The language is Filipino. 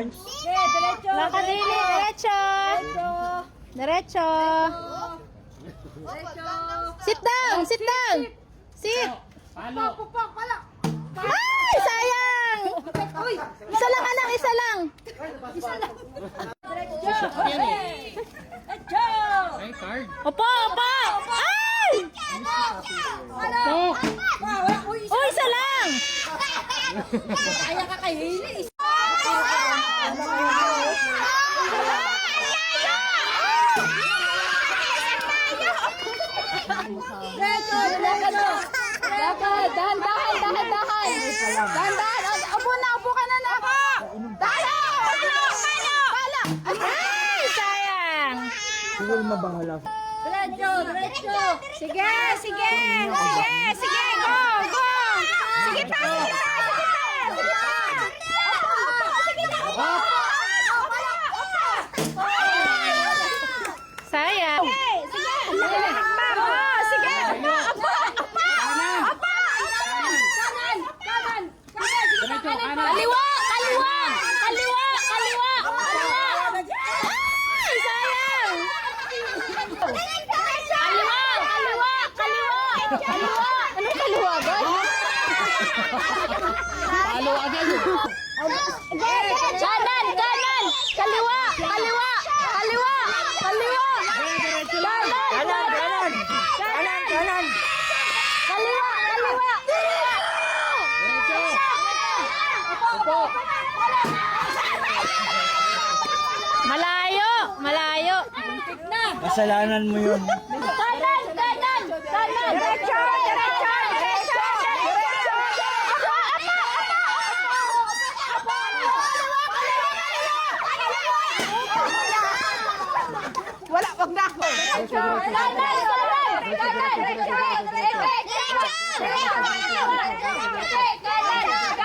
Barnes. Diretso. Lakadili, diretso. Diretso. Sit down, sit down. Sit. Pupok, pala. Ay, sayang. Isa lang anak, isa lang. Diretso. Diretso. Ay, card. Opo, opo. Ay! Oh, isa lang. Kaya ka kay Hailey. Diretso. Dahan, dahan, dahan, dahan. Dahan, dahan. Upo na, upo ka na na. Dahan. Pala. Ay, sayang. Siguro mabahala. Diretso. Diretso. Sige, sige. Sige, sige. Go, go. Sige pa, sige pa, sige pa. Sige pa. Opo, opo. Sige na, opo. Opo, opo. Sayang. Sige, sige. Opo, sige. Opo, opo. Opo. Opo. Kanan. Kanan. Kanan. Diretso, kanan. Kaliwa, kaliwa. Kaliwa, kaliwa. Kaliwa. Ay, sayang. Kaliwa, kaliwa, kaliwa. Kaliwa. Ano kaliwa ba? Talo agad. Kanan, kanan. Kaliwa, kaliwa. Kaliwa, kaliwa. Kanan, kanan. Kanan, kanan. Kaliwa, kaliwa. Diretso. Opo. Malayo, malayo. Kasalanan mo yun. Kanan, kanan. Kanan. Diretso, diretso, diretso. Apo, apo, apo. Wala, wag na ako. Diretso, kanan, kanan. Kanan, diretso. Diretso. Kanan, kanan.